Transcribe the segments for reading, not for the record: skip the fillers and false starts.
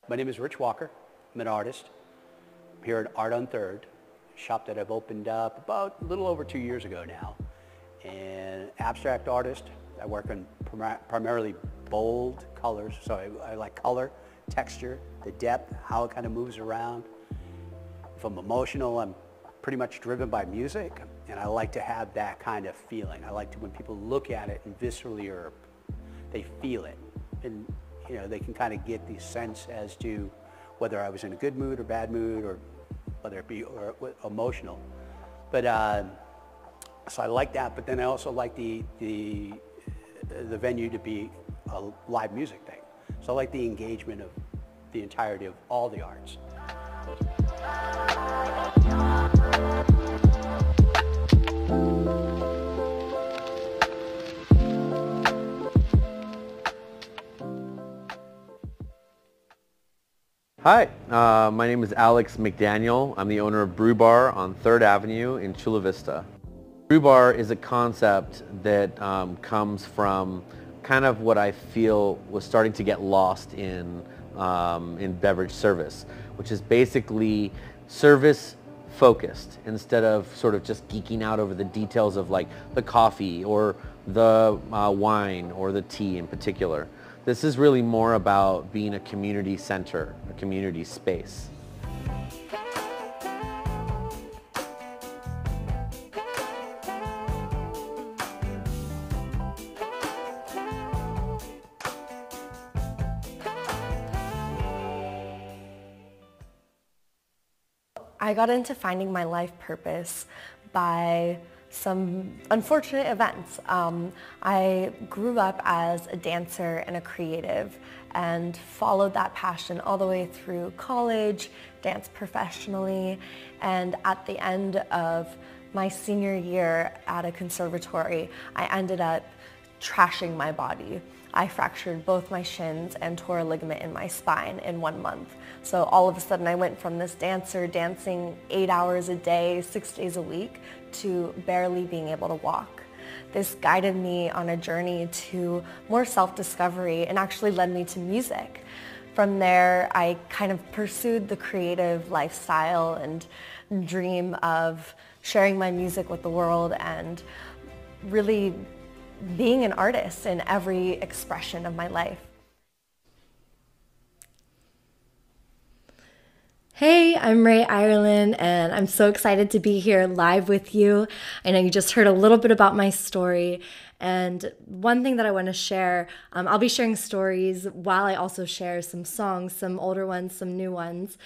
My name is Rich Walker. I'm an artist. I'm here at Art on 3rd, a shop that I've opened up about a little over 2 years ago now. And abstract artist. I work on primarily bold colors, so I like color, texture, the depth, how it kind of moves around. If I'm emotional, I'm pretty much driven by music, and I like to have that kind of feeling. I like to, when people look at it and viscerally, or they feel it, and you know, they can kind of get the sense as to whether I was in a good mood or bad mood, or whether it be emotional. But so I like that, but then I also like the venue to be a live music thing. So I like the engagement of the entirety of all the arts. Hi, my name is Alex McDaniel. I'm the owner of Brew Bar on 3rd Avenue in Chula Vista. Brew Bar is a concept that comes from kind of what I feel was starting to get lost in beverage service, which is basically service focused instead of sort of just geeking out over the details of like the coffee or the wine or the tea in particular. This is really more about being a community center, a community space. I got into finding my life purpose by some unfortunate events. I grew up as a dancer and a creative and followed that passion all the way through college, danced professionally, and at the end of my senior year at a conservatory, I ended up trashing my body. I fractured both my shins and tore a ligament in my spine in 1 month. So all of a sudden I went from this dancer dancing 8 hours a day, 6 days a week, to barely being able to walk. This guided me on a journey to more self-discovery and actually led me to music. From there, I kind of pursued the creative lifestyle and dream of sharing my music with the world and really being an artist in every expression of my life. Hey, I'm Rae Ireland, and I'm so excited to be here live with you. I know you just heard a little bit about my story, and one thing that I want to share, I'll be sharing stories while I also share some songs, some older ones, some new ones.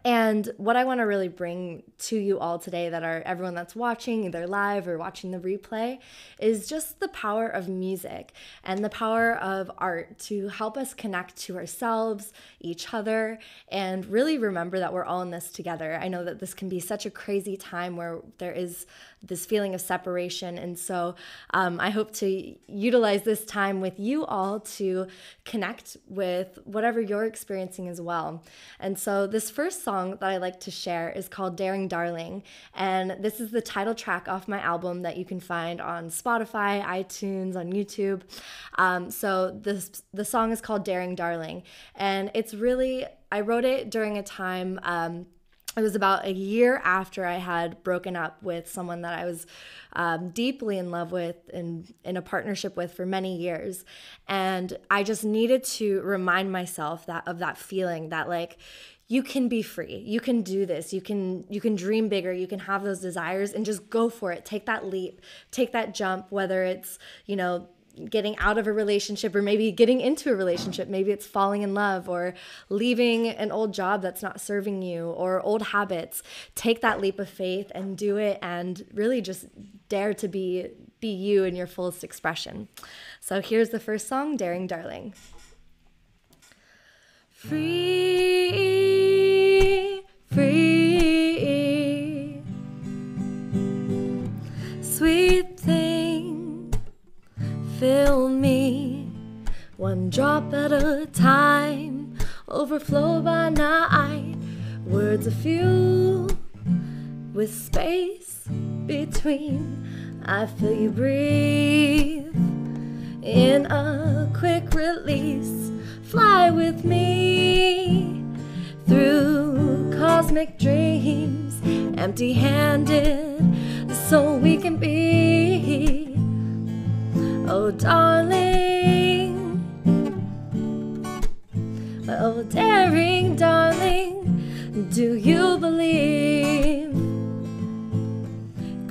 And what I want to really bring to you all today, that are everyone that's watching either live or watching the replay, is just the power of music and the power of art to help us connect to ourselves, each other, and really remember that we're all in this together. I know that this can be such a crazy time where there is this feeling of separation, and so I hope to utilize this time with you all to connect with whatever you're experiencing as well. And so this first song that I like to share is called Daring Darling, and this is the title track off my album that you can find on Spotify, iTunes, on YouTube. So the song is called Daring Darling, and it's really, I wrote it during a time, it was about a year after I had broken up with someone that I was deeply in love with and in a partnership with for many years. And I just needed to remind myself of that feeling that, like, you can be free, you can do this, you can dream bigger, you can have those desires, and just go for it. Take that leap, take that jump, whether it's, you know, getting out of a relationship or maybe getting into a relationship. Maybe it's falling in love or leaving an old job that's not serving you or old habits. Take that leap of faith and do it, and really just dare to be you in your fullest expression. So here's the first song, Daring Darling. Free, free, sweet thing, fill me, one drop at a time, overflow by night, words of fuel with space between. I feel you breathe in a quick release, fly with me through cosmic dreams, empty-handed, so we can be. Oh, darling, oh, daring darling, do you believe?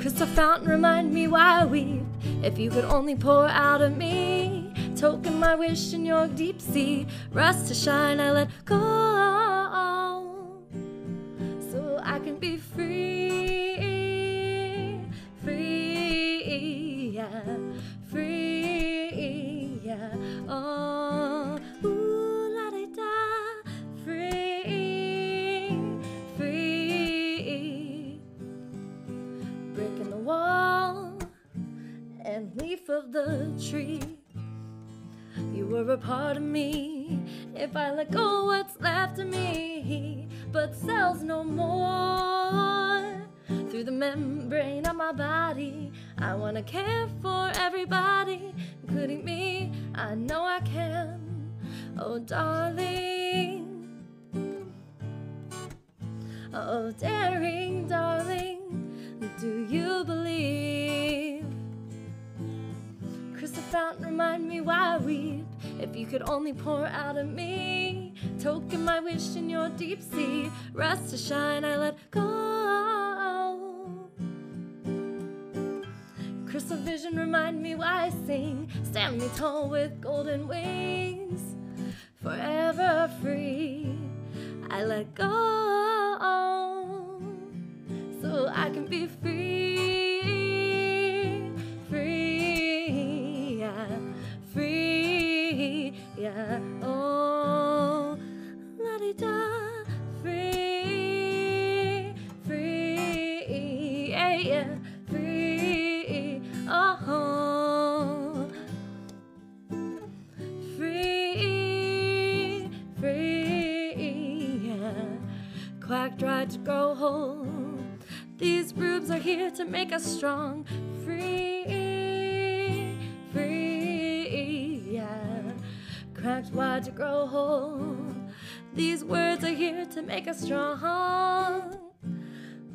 Crystal fountain, remind me why I weep. If you could only pour out of me, token my wish in your deep sea. Rust to shine, I let go, so I can be free, free, yeah, free, yeah. Oh, ooh, la-di-da, free, free. Brick in the wall and leaf of the tree. You were a part of me. If I let go, what's left of me? But cells no more. Through the membrane of my body, I wanna care for everybody, including me. I know I can. Oh, darling. Oh, daring darling, do you believe? Crystal fountain, remind me why I weep. If you could only pour out of me, token my wish in your deep sea. Rust to shine, I let go. Crystal vision, remind me why I sing. Stand me tall with golden wings. Forever free, I let go, so I can be free, free, yeah, free, yeah. Oh, la-di-da, free, free, yeah, yeah, free, oh, free, free, yeah. Quack tried to grow whole. These rubes are here to make us strong. Free, free, yeah. Cracked wide to grow whole. These words are here to make us strong.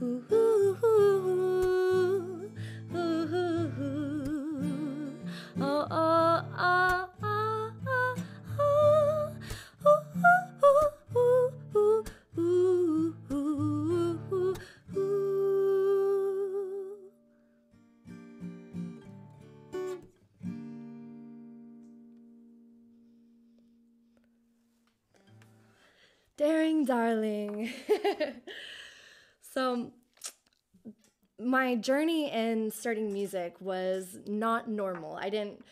Ooh, ooh, ooh, ooh, ooh, ooh. Oh, oh, oh, oh, oh, oh. Ooh, ooh, ooh, ooh, ooh, ooh, ooh, ooh. Daring darling. So my journey in starting music was not normal. I didn't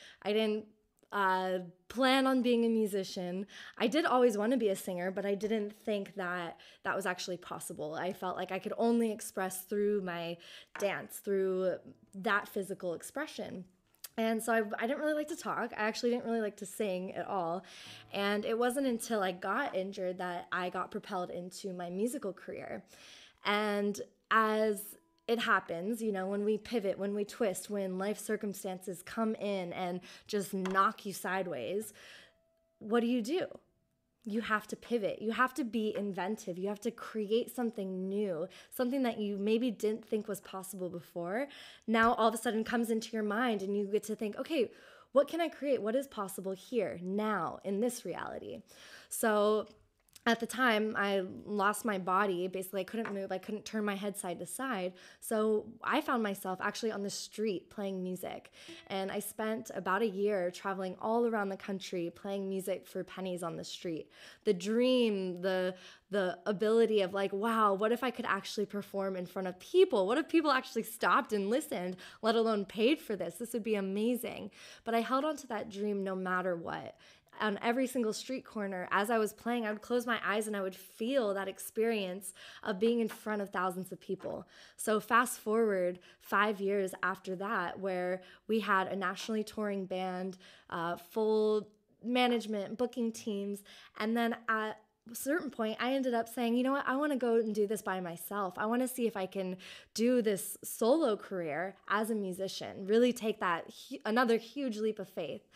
plan on being a musician. I did always want to be a singer, but I didn't think that that was actually possible. I felt like I could only express through my dance, through that physical expression. And so I didn't really like to talk. I actually didn't really like to sing at all. And it wasn't until I got injured that I got propelled into my musical career. And as it happens, you know, when we pivot, when we twist, when life circumstances come in and just knock you sideways, what do? You have to pivot. You have to be inventive. You have to create something new, something that you maybe didn't think was possible before. Now all of a sudden comes into your mind and you get to think, okay, what can I create? What is possible here, now, in this reality? So at the time, I lost my body. Basically, I couldn't move. I couldn't turn my head side to side. So I found myself actually on the street playing music. And I spent about a year traveling all around the country playing music for pennies on the street. The dream, the ability of like, wow, what if I could actually perform in front of people? What if people actually stopped and listened, let alone paid for this? This would be amazing. But I held on to that dream no matter what. On every single street corner, as I was playing, I would close my eyes and I would feel that experience of being in front of thousands of people. So fast forward 5 years after that, where we had a nationally touring band, full management, booking teams, and then certain point, I ended up saying, you know what, I want to go and do this by myself. I want to see if I can do this solo career as a musician, really take that another huge leap of faith.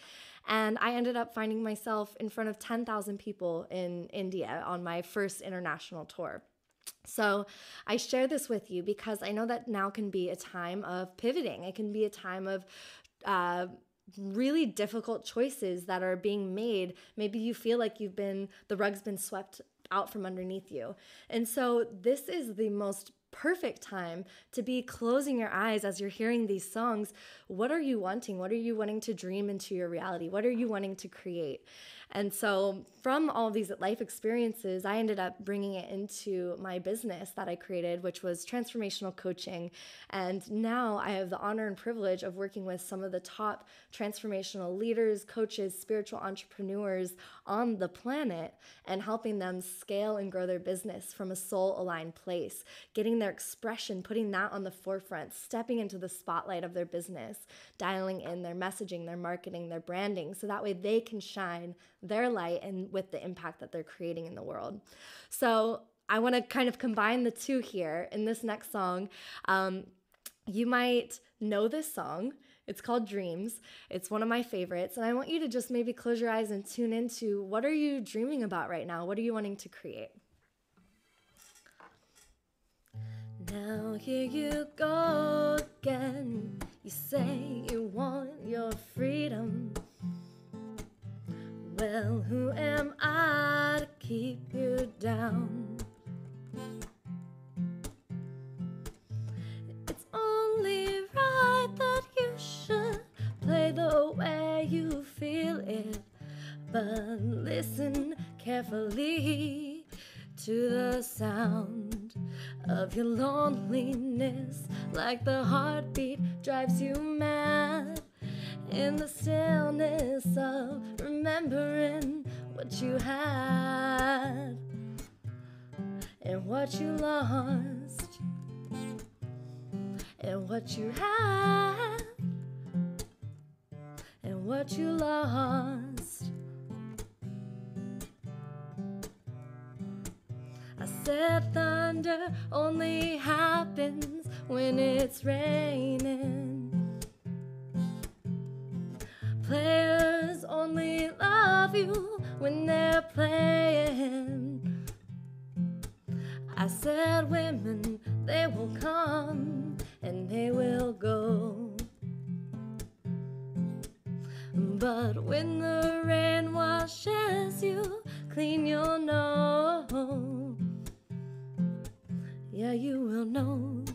And I ended up finding myself in front of 10,000 people in India on my first international tour. So I share this with you because I know that now can be a time of pivoting. It can be a time of really difficult choices that are being made. Maybe you feel like the rug's been swept out from underneath you. And so this is the most perfect time to be closing your eyes as you're hearing these songs. What are you wanting? What are you wanting to dream into your reality? What are you wanting to create? And so from all these life experiences, I ended up bringing it into my business that I created, which was transformational coaching. And now I have the honor and privilege of working with some of the top transformational leaders, coaches, spiritual entrepreneurs on the planet and helping them scale and grow their business from a soul-aligned place, getting their expression, putting that on the forefront, stepping into the spotlight of their business, dialing in their messaging, their marketing, their branding, so that way they can shine their light and with the impact that they're creating in the world. So I want to kind of combine the two here in this next song. You might know this song. It's called Dreams. It's one of my favorites. And I want you to just maybe close your eyes and tune into what are you dreaming about right now? What are you wanting to create? Now here you go again. You say you want your freedom. Well, who am I to keep you down? It's only right that you should play the way you feel it. But listen carefully to the sound of your loneliness, like the heartbeat drives you mad. In the stillness of remembering what you had and what you lost and what you had and what you lost. I said thunder only happens when it's raining. Players only love you when they're playing. I said women, they will come and they will go. But when the rain washes you clean, you'll know. Yeah, you will know.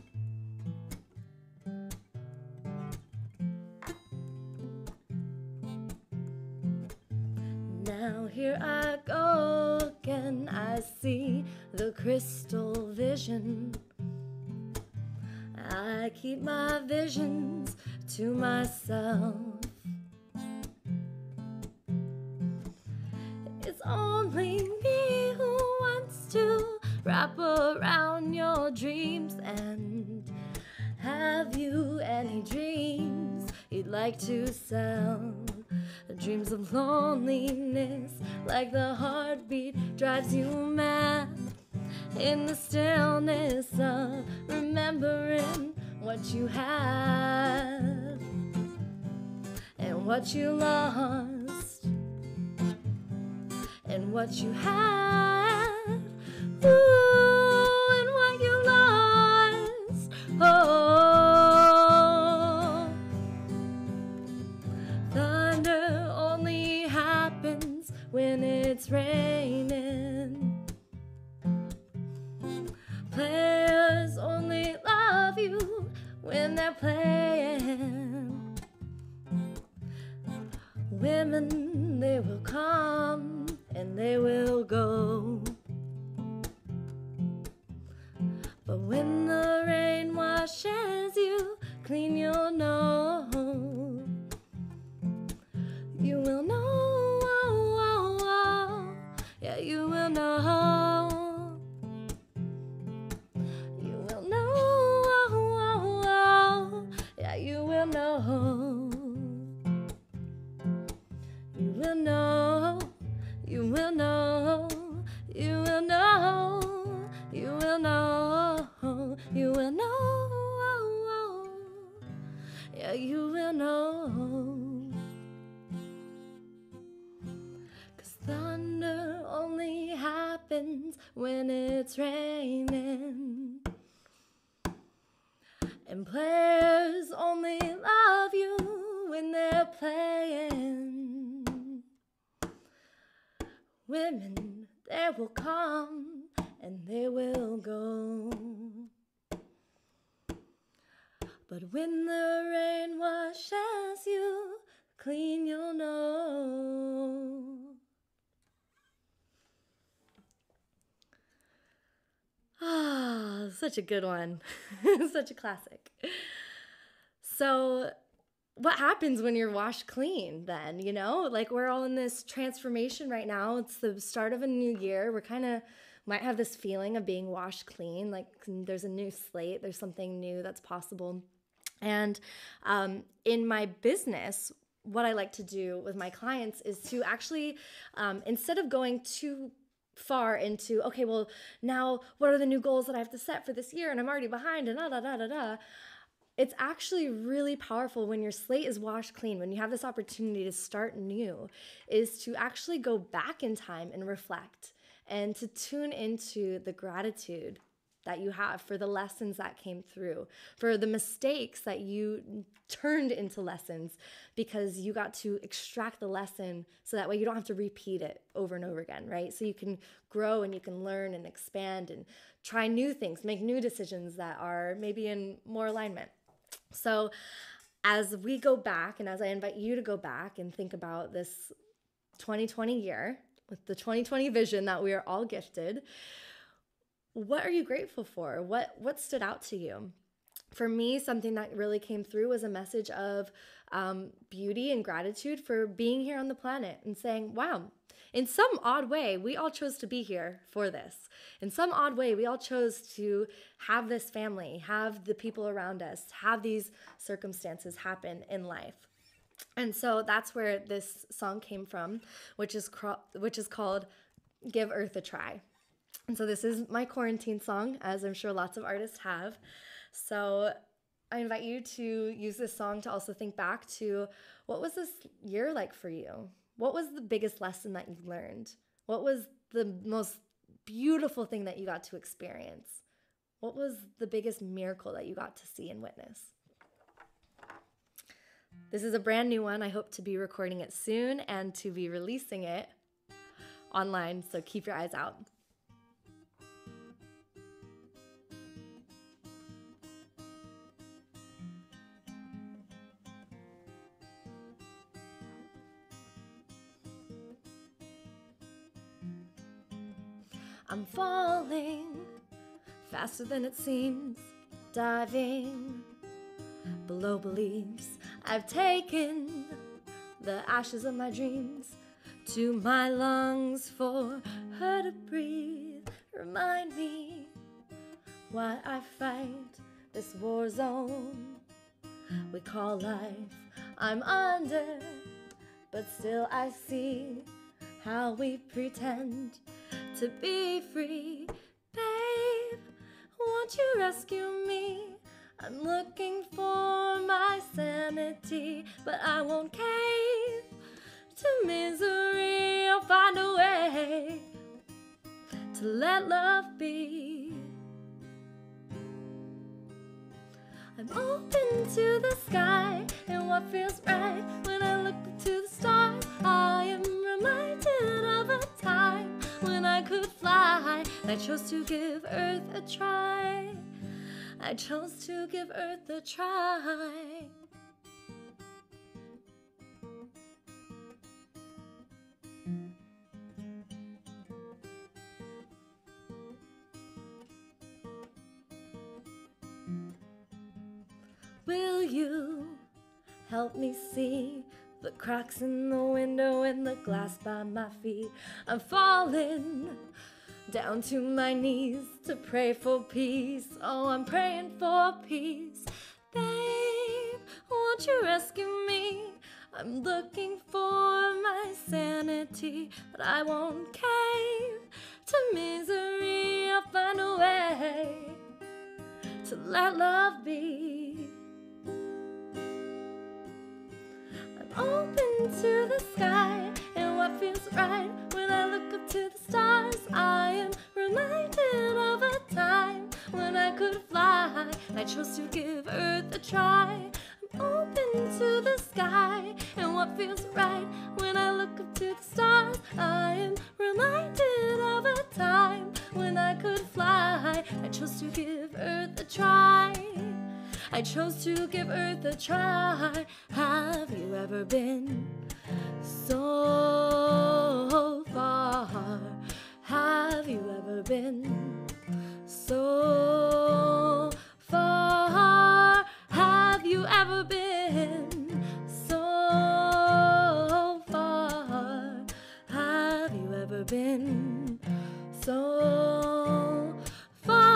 Now here I go again, I see the crystal vision. I keep my visions to myself. It's only me who wants to wrap around your dreams. And have you any dreams you'd like to sell? Dreams of loneliness, like the heartbeat drives you mad. In the stillness of remembering what you had and what you lost and what you had. Ooh, and what you lost. Oh, thunder only happens when it's raining. Players only love you when they're playing. Women, they will come and they will go. yeah, you will know. 'Cause thunder only happens when it's raining, and players only love you when they're playing. Women, they will come and they will go, but when the rain washes you clean, you'll know. Ah, such a good one. Such a classic. So what happens when you're washed clean then, you know? Like, we're all in this transformation right now. It's the start of a new year. We're kind of might have this feeling of being washed clean, like there's a new slate, there's something new that's possible. And in my business, what I like to do with my clients is to actually, instead of going too far into, okay, well, now what are the new goals that I have to set for this year? And I'm already behind and da. It's actually really powerful when your slate is washed clean, when you have this opportunity to start new, is to actually go back in time and reflect and to tune into the gratitude that you have for the lessons that came through, for the mistakes that you turned into lessons because you got to extract the lesson so that way you don't have to repeat it over and over again, right? So you can grow and you can learn and expand and try new things, make new decisions that are maybe in more alignment. So as we go back, and as I invite you to go back and think about this 2020 year with the 2020 vision that we are all gifted, what are you grateful for? What stood out to you? For me, something that really came through was a message of beauty and gratitude for being here on the planet and saying, wow, in some odd way, we all chose to be here for this. In some odd way, we all chose to have this family, have the people around us, have these circumstances happen in life. And so that's where this song came from, which is called Give Earth a Try. And so this is my quarantine song, as I'm sure lots of artists have. So I invite you to use this song to also think back to, what was this year like for you? What was the biggest lesson that you learned? What was the most beautiful thing that you got to experience? What was the biggest miracle that you got to see and witness? This is a brand new one. I hope to be recording it soon and to be releasing it online, so keep your eyes out. I'm falling faster than it seems, diving below beliefs. I've taken the ashes of my dreams to my lungs for her to breathe. Remind me why I fight this war zone we call life. I'm under, but still I see how we pretend to be free. Babe, won't you rescue me? I'm looking for my sanity, but I won't cave to misery. I'll find a way to let love be. I'm open to the sky and what feels right when I look to the stars. I am reminded of a time when I could fly. I chose to give Earth a try. I chose to give Earth a try. Will you help me see the cracks in the window and the glass by my feet? I'm falling down to my knees to pray for peace. Oh, I'm praying for peace. Babe, won't you rescue me? I'm looking for my sanity, but I won't cave to misery. I'll find a way to let love be. into the sky, and what feels right when I look up to the stars. I am reminded of a time when I could fly. I chose to give Earth a try. I'm open to the sky, and what feels right when I look up to the stars. I am reminded of a time when I could fly. I chose to give Earth a try. I chose to give Earth a try. Have you ever been so far? Have you ever been so far? Have you ever been so far? Have you ever been so far?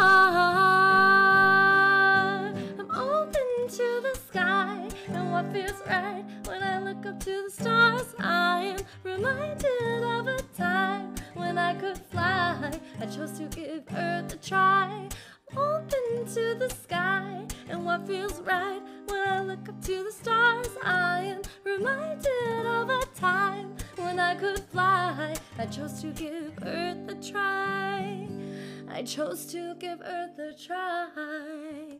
I'm open to the sky, and what feels right when I look up to the stars. I am reminded of a time when I could fly. I chose to give Earth a try. I'm open to the sky, and what feels right when I look up to the stars. I am reminded of a time when I could fly. I chose to give Earth a try. I chose to give Earth a try.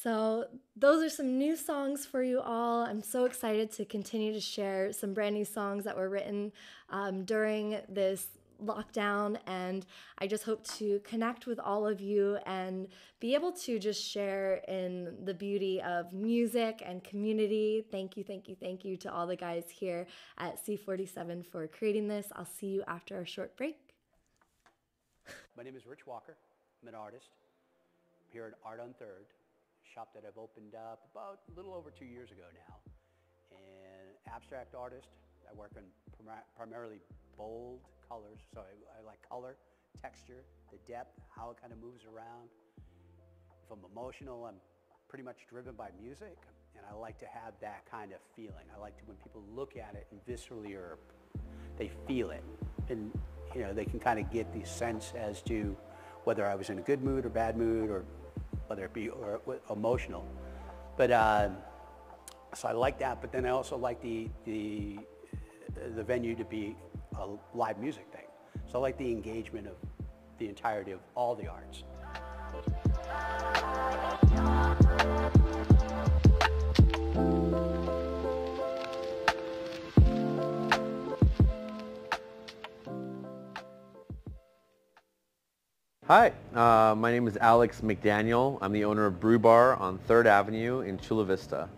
So those are some new songs for you all. I'm so excited to continue to share some brand new songs that were written during this lockdown, and I just hope to connect with all of you and be able to just share in the beauty of music and community. Thank you, thank you, thank you to all the guys here at C47 for creating this. I'll see you after our short break. My name is Rich Walker. I'm an artist. I'm here at Art on 3rd, shop that I've opened up about a little over 2 years ago now. And abstract artist. I work on primarily bold colors, so I like color, texture, the depth, how it kind of moves around. If I'm emotional, I'm pretty much driven by music, and I like to have that kind of feeling. I like to, when people look at it and viscerally, or they feel it, and you know, they can kind of get the sense as to whether I was in a good mood or bad mood, or whether it be emotional. But so I like that, but then I also like the venue to be a live music thing. So I like the engagement of the entirety of all the arts. Hi, my name is Alex McDaniel. I'm the owner of Brew Bar on 3rd Avenue in Chula Vista.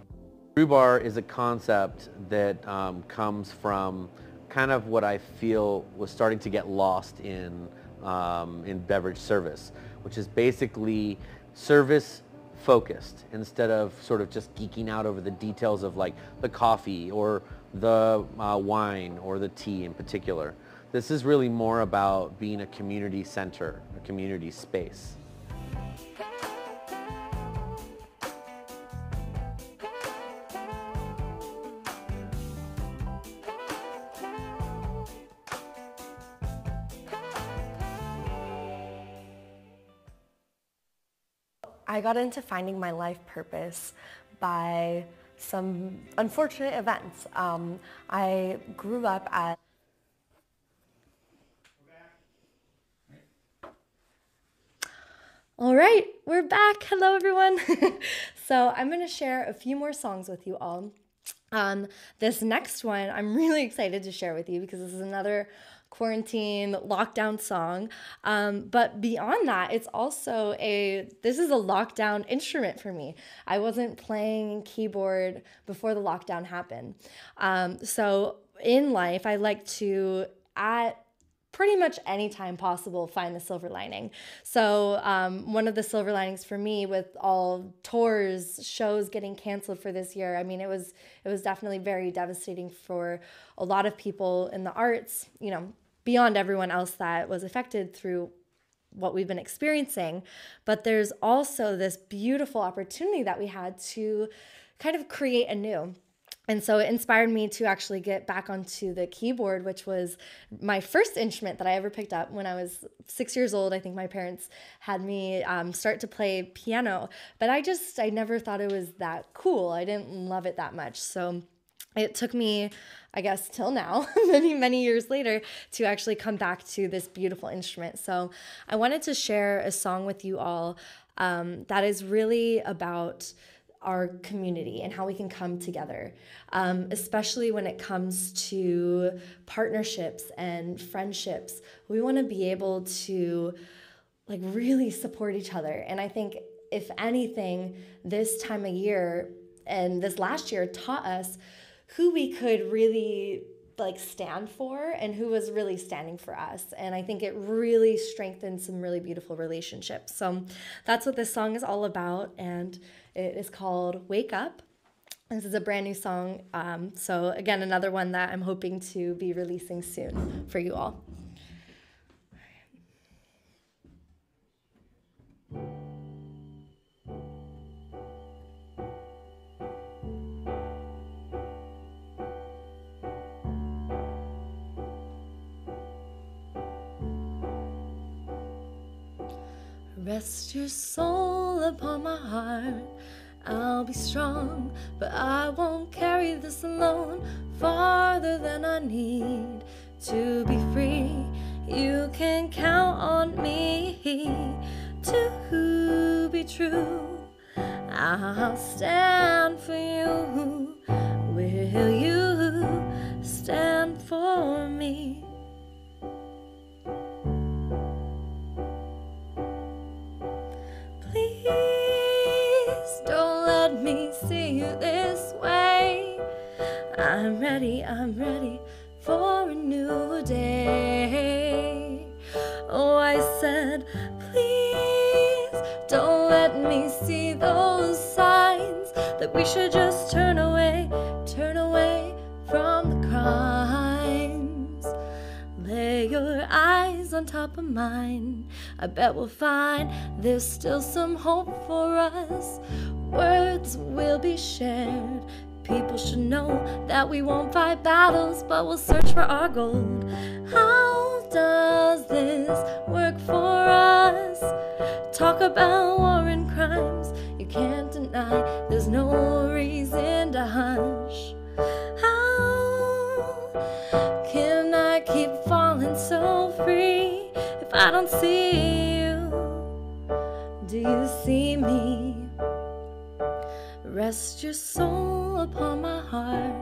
Brew Bar is a concept that comes from kind of what I feel was starting to get lost in beverage service, which is basically service focused instead of sort of just geeking out over the details of like the coffee or the wine or the tea in particular. This is really more about being a community center, a community space. I got into finding my life purpose by some unfortunate events. I grew up at All right, we're back. Hello, everyone. So I'm going to share a few more songs with you all. This next one I'm really excited to share with you because this is another quarantine lockdown song. But beyond that, it's also this is a lockdown instrument for me. I wasn't playing keyboard before the lockdown happened. So in life, I like to, at pretty much any time possible, find the silver lining. So one of the silver linings for me with all tours, shows getting canceled for this year, I mean, it was definitely very devastating for a lot of people in the arts, you know, beyond everyone else that was affected through what we've been experiencing. But there's also this beautiful opportunity that we had to kind of create anew. And so it inspired me to actually get back onto the keyboard, which was my first instrument that I ever picked up when I was 6 years old. I think my parents had me start to play piano, but I never thought it was that cool. I didn't love it that much. So it took me, I guess, till now, many, many years later, to actually come back to this beautiful instrument. So I wanted to share a song with you all that is really about our community and how we can come together, especially when it comes to partnerships and friendships. We want to be able to like really support each other. And I think if anything, this time of year and this last year taught us who we could really like stand for and who was really standing for us. And I think it really strengthened some really beautiful relationships. So that's what this song is all about. And it is called Wake Up. This is a brand new song. So again, another one that I'm hoping to be releasing soon for you all. Rest your soul upon my heart. I'll be strong, but I won't carry this alone. Farther than I need to be free. You can count on me to be true. I'll stand for you. Will you stand for me? Please don't let me see you this way. I'm ready for a new day. Oh, I said, please don't let me see those signs that we should just turn away from the crimes. Lay your eyes on top of mine. I bet we'll find there's still some hope for us. Words will be shared. People should know that we won't fight battles, but we'll search for our gold. How does this work for us? Talk about war and crimes. You can't deny there's no reason to hush. How can I keep falling so free if I don't see you? Do you see me? Rest your soul upon my heart.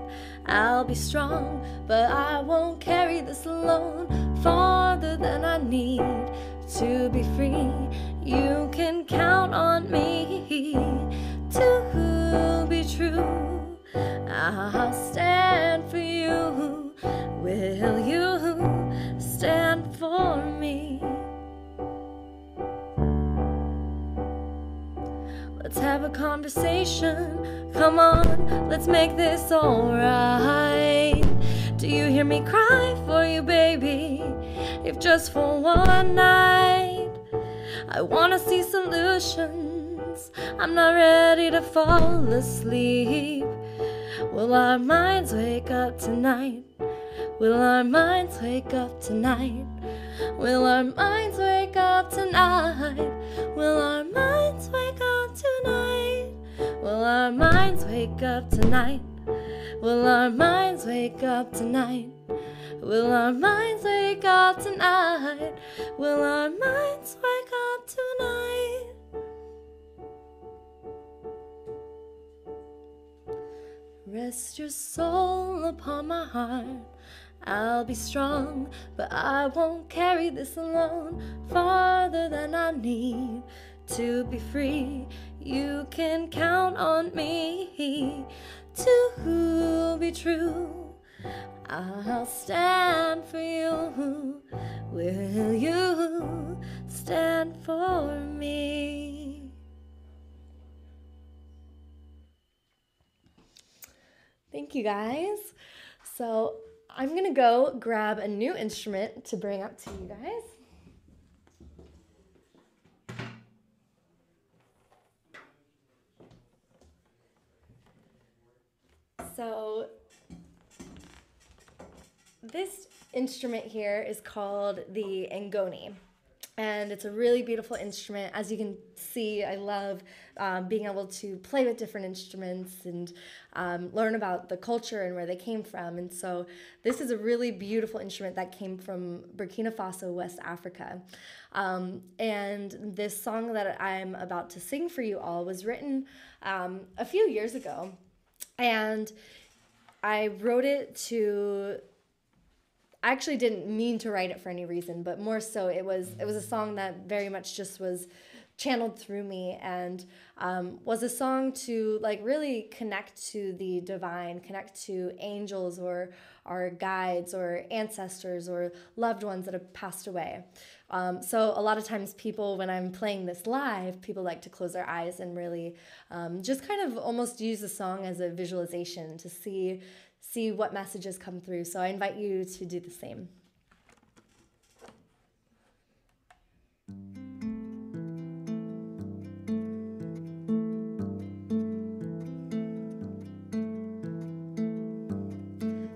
I'll be strong, but I won't carry this alone. Farther than I need to be free. You can count on me to be true. I'll stand for you. Will you stand for me? Let's have a conversation. Come on, let's make this alright. Do you hear me cry for you, baby? If just for one night. I wanna see solutions. I'm not ready to fall asleep. Will our minds wake up tonight? Will our minds wake up tonight? Will our minds wake up tonight? Will our minds wake up tonight? Will our minds wake up tonight? Will our minds wake up tonight? Will our minds wake up tonight? Will our minds wake up tonight? Rest your soul upon my heart. I'll be strong, but I won't carry this alone. Farther than I need to be free. You can count on me to be true. I'll stand for you. Will you stand for me? Thank you, guys. So I'm going to go grab a new instrument to bring up to you guys. So this instrument here is called the ngoni. And it's a really beautiful instrument. As you can see, I love being able to play with different instruments and learn about the culture and where they came from. And so this is a really beautiful instrument that came from Burkina Faso, West Africa. And this song that I'm about to sing for you all was written a few years ago. And I wrote it to... I actually didn't mean to write it for any reason, but more so it was a song that very much just was channeled through me, and was a song to like really connect to the divine, connect to angels or our guides or ancestors or loved ones that have passed away. So a lot of times people, when I'm playing this live, people like to close their eyes and really just kind of almost use the song as a visualization to see what messages come through. So I invite you to do the same.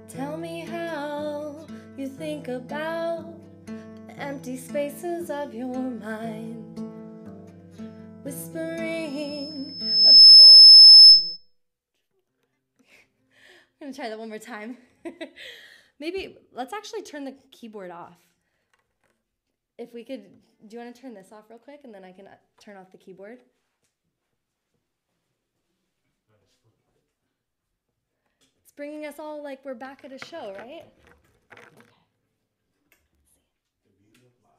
Tell me how you think about the empty spaces of your mind, whispering of stories. I'm gonna try that one more time. Maybe let's actually turn the keyboard off. If we could, do you want to turn this off real quick and then I can turn off the keyboard? It's bringing us all like we're back at a show, right? Okay.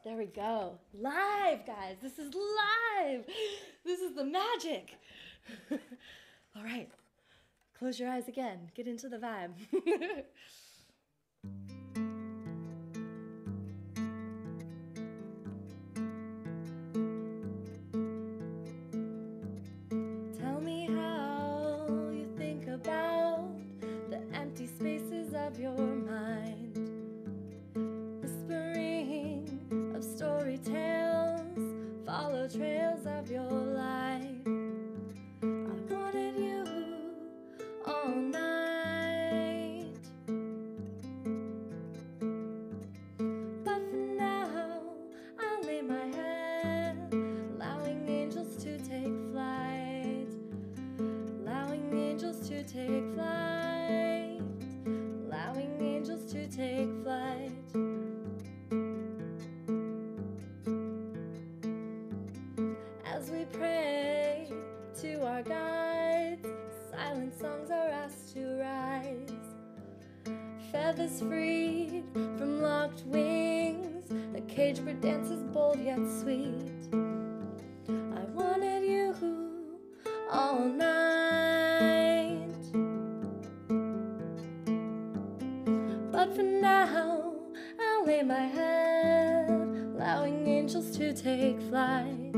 There we go. Live, guys. This is live. This is the magic. All right. Close your eyes again. Get into the vibe. Tell me how you think about the empty spaces of your mind, whispering of story tales, follow trails of your life. I wanted you all night, but for now I'll lay my head, allowing angels to take flight, allowing angels to take flight, allowing angels to take flight. As we pray to our guides, silent songs are asked to rise. Feathers freed from locked wings, a cage where dance is bold yet sweet. I wanted you all night, but for now I'll lay my head, allowing angels to take flight,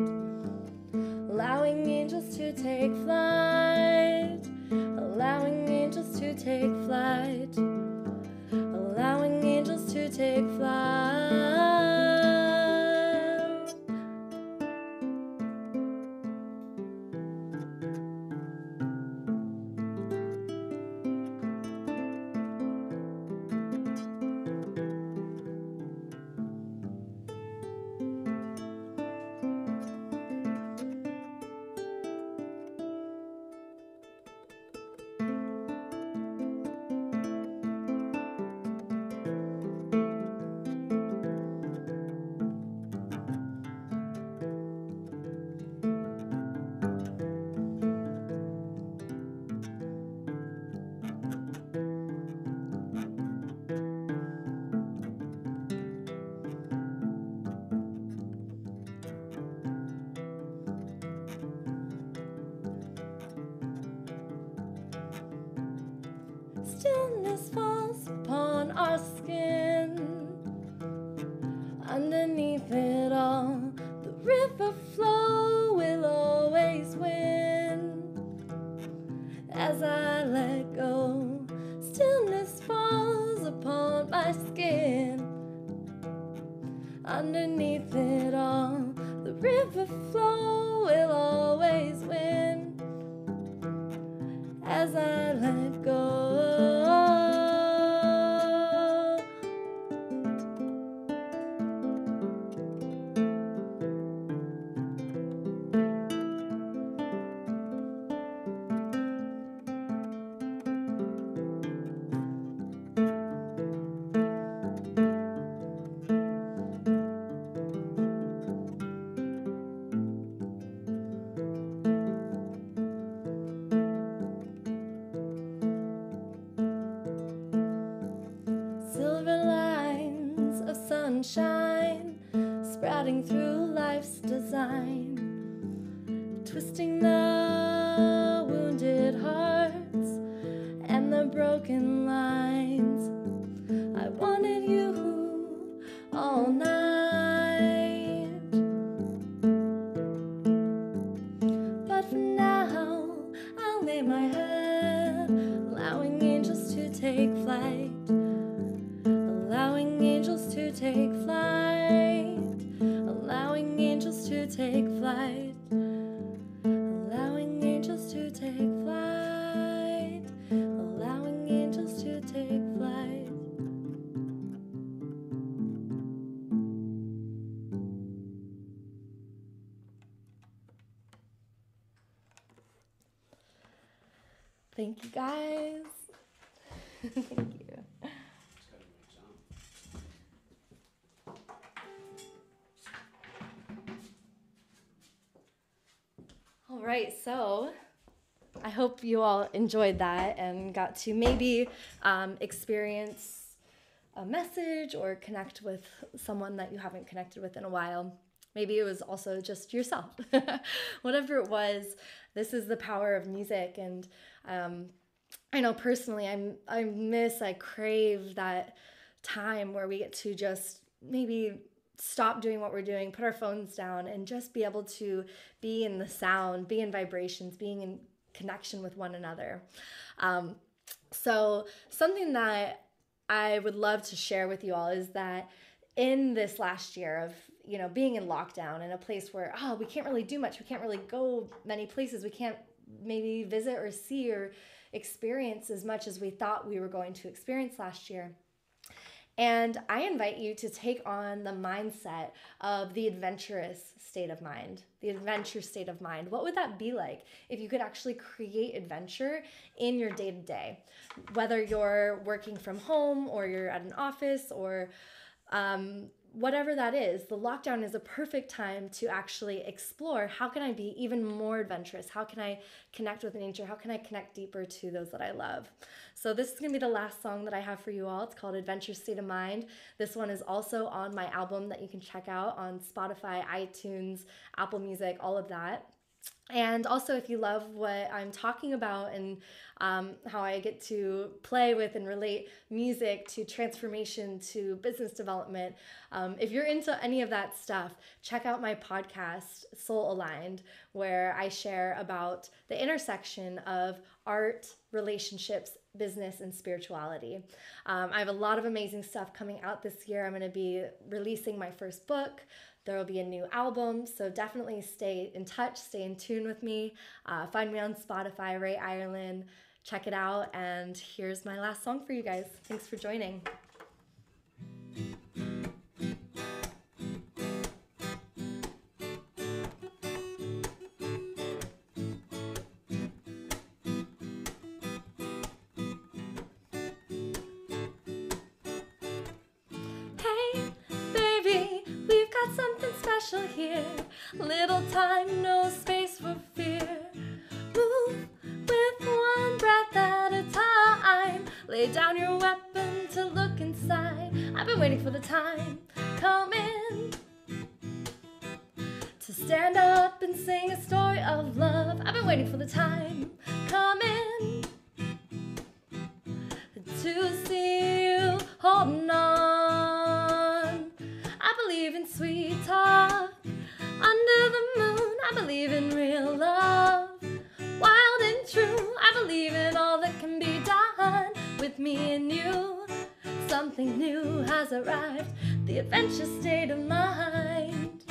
allowing angels to take flight, allowing angels to take flight, allowing angels to take flight. Stillness falls upon our skin. Underneath it all, the river flow will always win. As I let go, stillness falls upon my skin. Underneath it all, the river flow will always win. As I let go. cutting through life's design, twisting the wounded hearts and the broken lines. I wanted you all night, but for now I'll lay my head, allowing angels to take flight, allowing angels to take flight, allowing angels to take flight, allowing angels to take flight, allowing angels to take flight. Thank you, guys. Thank you. All right, so I hope you all enjoyed that and got to maybe experience a message or connect with someone that you haven't connected with in a while. Maybe it was also just yourself. Whatever it was, this is the power of music. And I know personally, I crave that time where we get to just maybe stop doing what we're doing, put our phones down, and just be able to be in the sound, be in vibrations, being in connection with one another. So something that I would love to share with you all is that in this last year of, being in lockdown in a place where, we can't really do much. We can't really go many places. We can't maybe visit or see or experience as much as we thought we were going to experience last year. And I invite you to take on the mindset of the adventurous state of mind, the adventure state of mind. What would that be like if you could actually create adventure in your day-to-day? Whether you're working from home or you're at an office or whatever that is, the lockdown is a perfect time to actually explore, how can I be even more adventurous? How can I connect with nature? How can I connect deeper to those that I love? So this is going to be the last song that I have for you all. It's called Adventure State of Mind. This one is also on my album that you can check out on Spotify, iTunes, Apple Music, all of that. And also, if you love what I'm talking about and how I get to play with and relate music to transformation to business development, if you're into any of that stuff, check out my podcast, Soul Aligned, where I share about the intersection of art, relationships, business, and spirituality. I have a lot of amazing stuff coming out this year. I'm going to be releasing my first book. There will be a new album, so definitely stay in touch, stay in tune with me. Find me on Spotify, Rae Ireland. Check it out, and here's my last song for you guys. Thanks for joining. Here, little time, no space for fear. Move with one breath at a time. Lay down your weapon to look inside. I've been waiting for the time coming to stand up and sing a story of love. I've been waiting for the time coming to see you holding on. I believe in sweet talk under the moon. I believe in real love, wild and true. I believe in all that can be done with me and you. Something new has arrived, the adventure state of mind.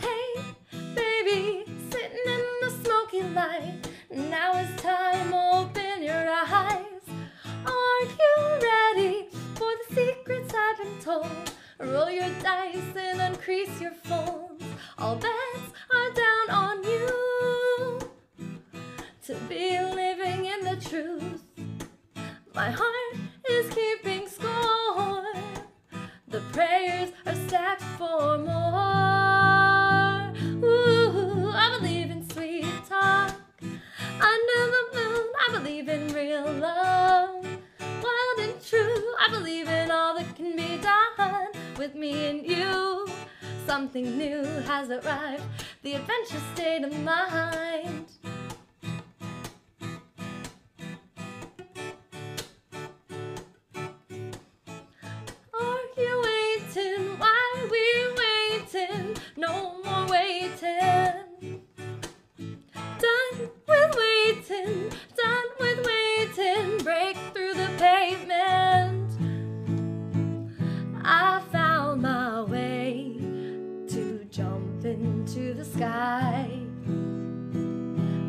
Hey, baby, sitting in the smoky light. Now it's time, open your eyes. Are you ready for the secrets I've been told? Roll your dice and increase your folds. All bets are down on you to be living in the truth. My heart is keeping score. The prayers are stacked for more. Ooh, I believe in sweet talk under the moon. I believe in real love, wild I believe in all that can be done with me and you. Something new has arrived, the adventure state of mind. Are you waiting? Why we waiting? No more waiting. Done with waiting, done with waiting. Break through the pavement. I found my way to jump into the sky.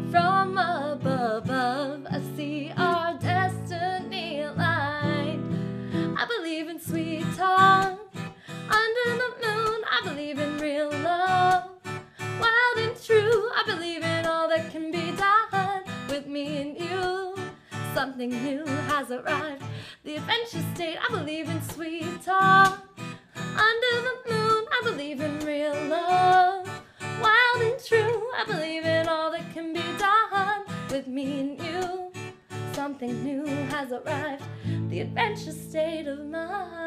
From up above, I see our destiny aligned. I believe in sweet talk under the moon. I believe in real love, wild and true. I believe in all that can be done with me and you. Something new has arrived, the adventure state. I believe in sweet talk under the moon. I believe in real love, wild and true. I believe in all that can be done with me and you. Something new has arrived, the adventure state of mind.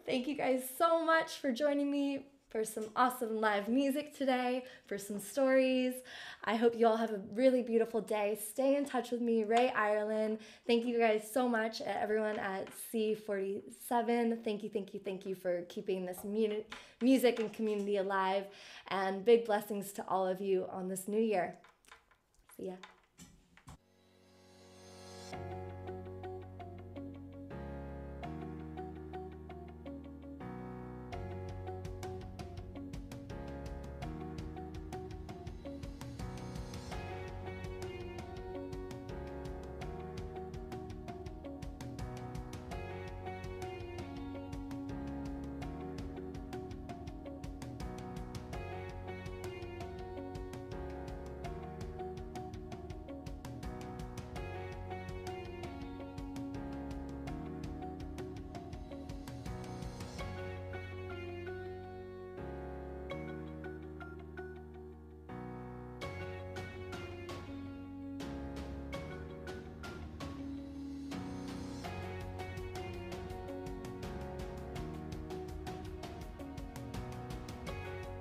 Thank you guys so much for joining me for some awesome live music today, for some stories. I hope you all have a really beautiful day. Stay in touch with me, Rae Ireland. Thank you guys so much, everyone at C47. Thank you for keeping this music and community alive. And big blessings to all of you on this new year. See ya.